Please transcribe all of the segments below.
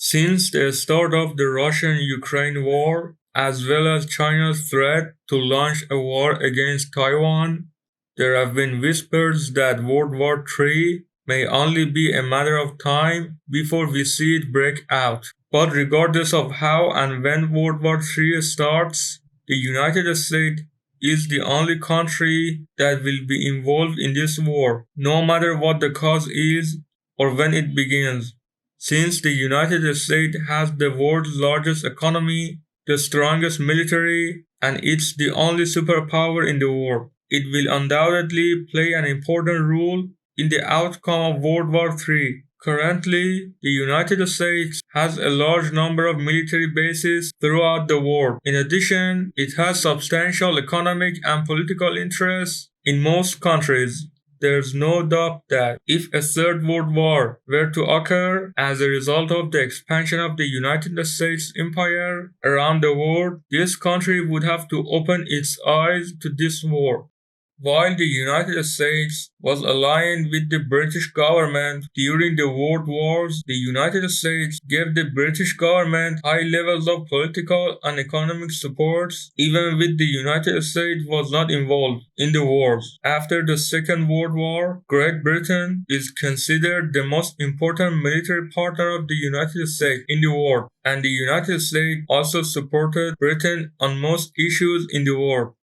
Since the start of the Russian-Ukraine war, as well as China's threat to launch a war against Taiwan, there have been whispers that World War III may only be a matter of time before we see it break out. But regardless of how and when World War III starts, the United States is the only country that will be involved in this war, no matter what the cause is or when it begins. Since the United States has the world's largest economy, the strongest military, and it's the only superpower in the world, it will undoubtedly play an important role in the outcome of World War III. Currently, the United States has a large number of military bases throughout the world. In addition, it has substantial economic and political interests in most countries. There's no doubt that if a third world war were to occur as a result of the expansion of the United States empire around the world, this country would have to open its eyes to this war. While the United States was aligned with the British government during the World Wars, the United States gave the British government high levels of political and economic support, even when the United States was not involved in the wars. After the Second World War, Great Britain is considered the most important military partner of the United States in the world, and the United States also supported Britain on most issues in the world.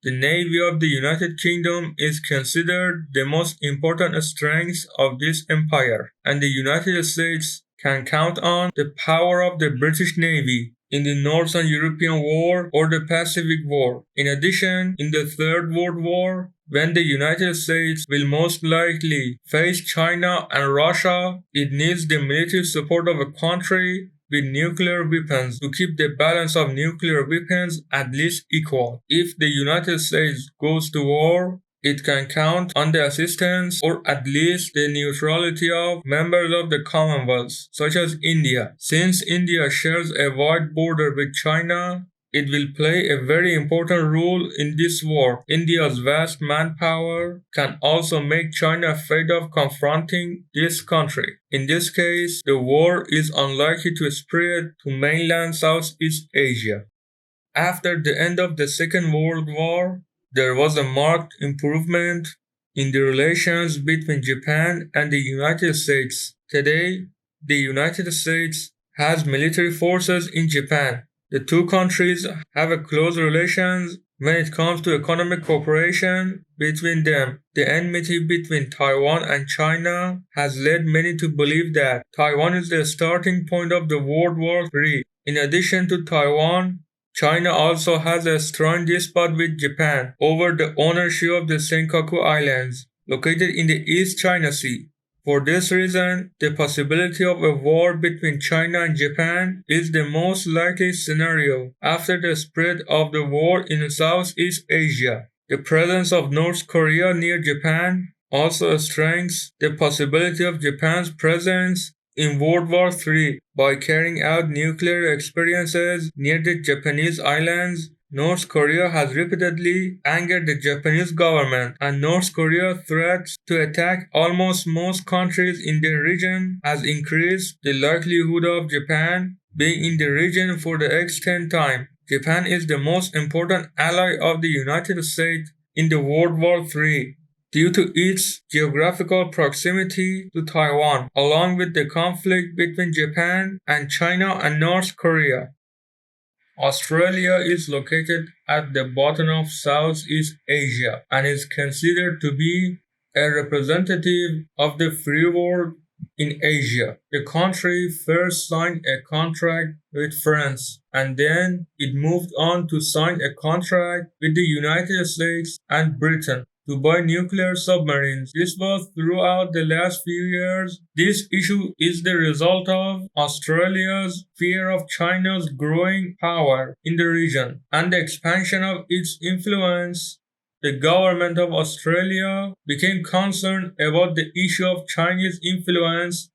The Navy of the United Kingdom is considered the most important strength of this empire, and the United States can count on the power of the British Navy in the Northern European War or the Pacific War. In addition, in the Third World War, when the United States will most likely face China and Russia, it needs the military support of a country with nuclear weapons to keep the balance of nuclear weapons at least equal. If the United States goes to war, it can count on the assistance or at least the neutrality of members of the Commonwealth, such as India. Since India shares a wide border with China, it will play a very important role in this war. India's vast manpower can also make China afraid of confronting this country. In this case, the war is unlikely to spread to mainland Southeast Asia. After the end of the Second World War, there was a marked improvement in the relations between Japan and the United States. Today, the United States has military forces in Japan. The two countries have a close relations when it comes to economic cooperation between them. The enmity between Taiwan and China has led many to believe that Taiwan is the starting point of the World War III. In addition to Taiwan, China also has a strong dispute with Japan over the ownership of the Senkaku Islands, located in the East China Sea. For this reason, the possibility of a war between China and Japan is the most likely scenario after the spread of the war in Southeast Asia. The presence of North Korea near Japan also strengthens the possibility of Japan's presence in World War III by carrying out nuclear experiences near the Japanese islands. North Korea has repeatedly angered the Japanese government, and North Korea's threats to attack almost most countries in the region has increased the likelihood of Japan being in the region for the extent time. Japan is the most important ally of the United States in the World War III due to its geographical proximity to Taiwan, along with the conflict between Japan and China and North Korea. Australia is located at the bottom of Southeast Asia and is considered to be a representative of the free world in Asia. The country first signed a contract with France, and then it moved on to sign a contract with the United States and Britain to buy nuclear submarines. This was throughout the last few years. This issue is the result of Australia's fear of China's growing power in the region and the expansion of its influence. The government of Australia became concerned about the issue of Chinese influence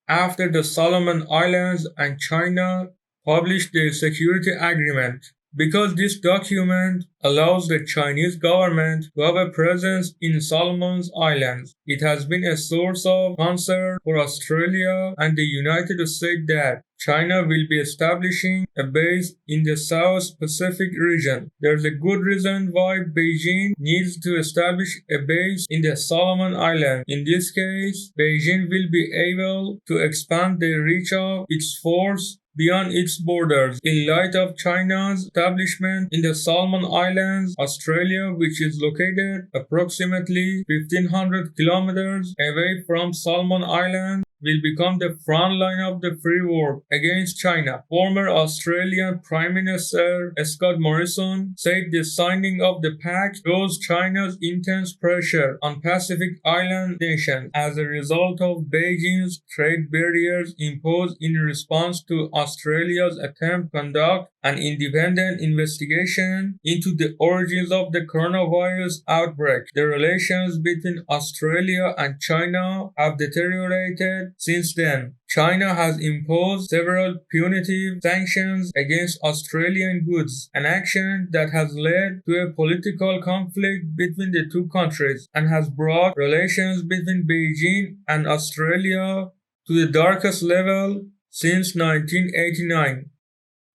after the Solomon Islands and China published their security agreement. Because this document allows the Chinese government to have a presence in Solomon's Islands, it has been a source of concern for Australia and the United States that China will be establishing a base in the South Pacific region. There's a good reason why Beijing needs to establish a base in the Solomon Islands. In this case, Beijing will be able to expand the reach of its force beyond its borders. In light of China's establishment in the Solomon Islands, Australia, which is located approximately 1500 kilometers away from Solomon Islands, will become the front line of the free war against China. Former Australian Prime Minister Scott Morrison said the signing of the pact shows China's intense pressure on Pacific Island nations as a result of Beijing's trade barriers imposed in response to Australia's attempt to conduct an independent investigation into the origins of the coronavirus outbreak. The relations between Australia and China have deteriorated since then. China has imposed several punitive sanctions against Australian goods, an action that has led to a political conflict between the two countries and has brought relations between Beijing and Australia to the darkest level since 1989.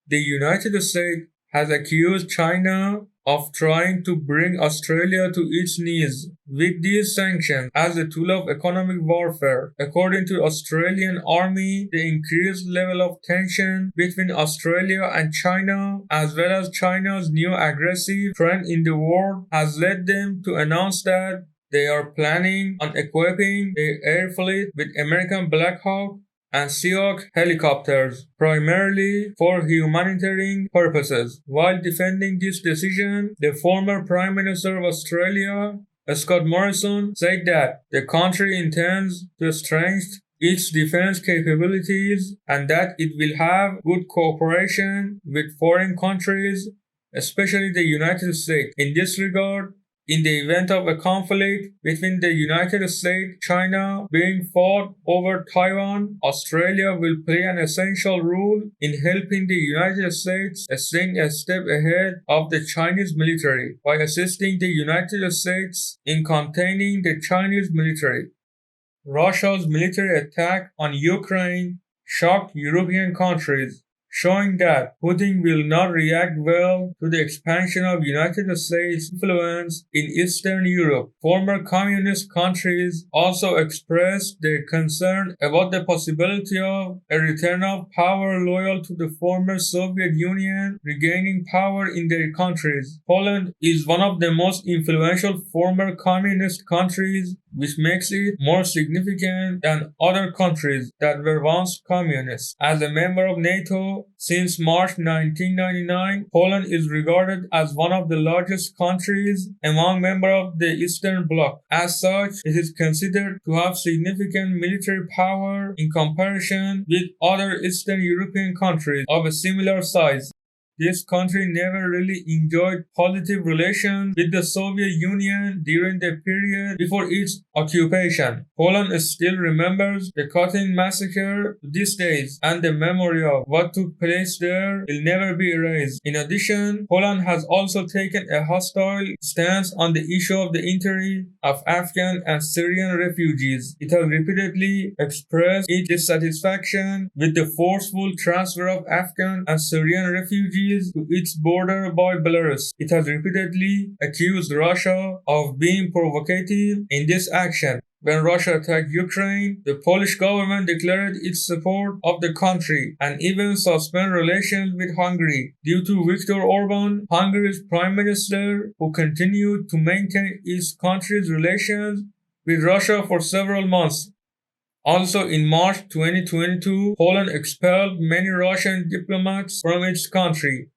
The United States has accused China of trying to bring Australia to its knees with these sanctions as a tool of economic warfare. According to the Australian Army, the increased level of tension between Australia and China, as well as China's new aggressive trend in the world, has led them to announce that they are planning on equipping their air fleet with American Black Hawk and Seahawk helicopters, primarily for humanitarian purposes. While defending this decision, the former Prime Minister of Australia, Scott Morrison, said that the country intends to strengthen its defense capabilities and that it will have good cooperation with foreign countries, especially the United States. In this regard, in the event of a conflict between the United States and China being fought over Taiwan, Australia will play an essential role in helping the United States stay a step ahead of the Chinese military by assisting the United States in containing the Chinese military. Russia's military attack on Ukraine shocked European countries, showing that Putin will not react well to the expansion of United States influence in Eastern Europe. Former communist countries also expressed their concern about the possibility of a return of power loyal to the former Soviet Union regaining power in their countries. Poland is one of the most influential former communist countries, which makes it more significant than other countries that were once communist. As a member of NATO since March 1999, Poland is regarded as one of the largest countries among members of the Eastern Bloc. As such, it is considered to have significant military power in comparison with other Eastern European countries of a similar size. This country never really enjoyed positive relations with the Soviet Union during the period before its occupation. Poland still remembers the Katyn massacre to this day, and the memory of what took place there will never be erased. In addition, Poland has also taken a hostile stance on the issue of the entry of Afghan and Syrian refugees. It has repeatedly expressed its dissatisfaction with the forceful transfer of Afghan and Syrian refugees to its border by Belarus. It has repeatedly accused Russia of being provocative in this action. When Russia attacked Ukraine, the Polish government declared its support of the country and even suspended relations with Hungary due to Viktor Orban, Hungary's prime minister, who continued to maintain his country's relations with Russia for several months. Also, in March 2022, Poland expelled many Russian diplomats from its country.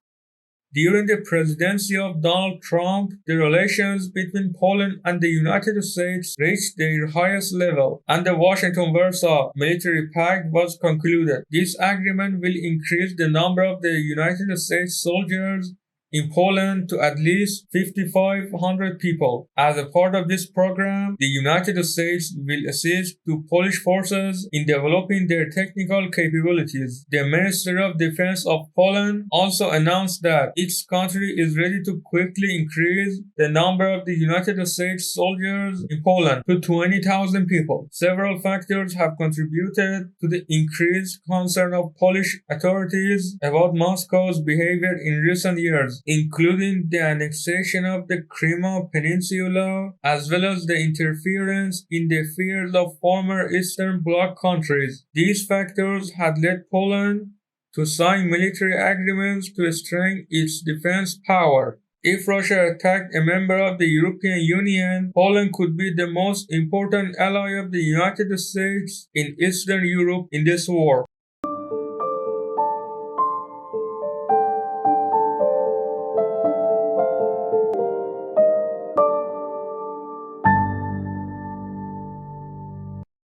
During the presidency of Donald Trump, the relations between Poland and the United States reached their highest level, and the Washington-Warsaw Military Pact was concluded. This agreement will increase the number of the United States soldiers in Poland to at least 5,500 people. As a part of this program, the United States will assist to Polish forces in developing their technical capabilities. The Ministry of Defense of Poland also announced that its country is ready to quickly increase the number of the United States soldiers in Poland to 20,000 people. Several factors have contributed to the increased concern of Polish authorities about Moscow's behavior in recent years, including the annexation of the Crimea Peninsula, as well as the interference in the affairs of former Eastern Bloc countries. These factors had led Poland to sign military agreements to strengthen its defense power. If Russia attacked a member of the European Union, Poland could be the most important ally of the United States in Eastern Europe in this war.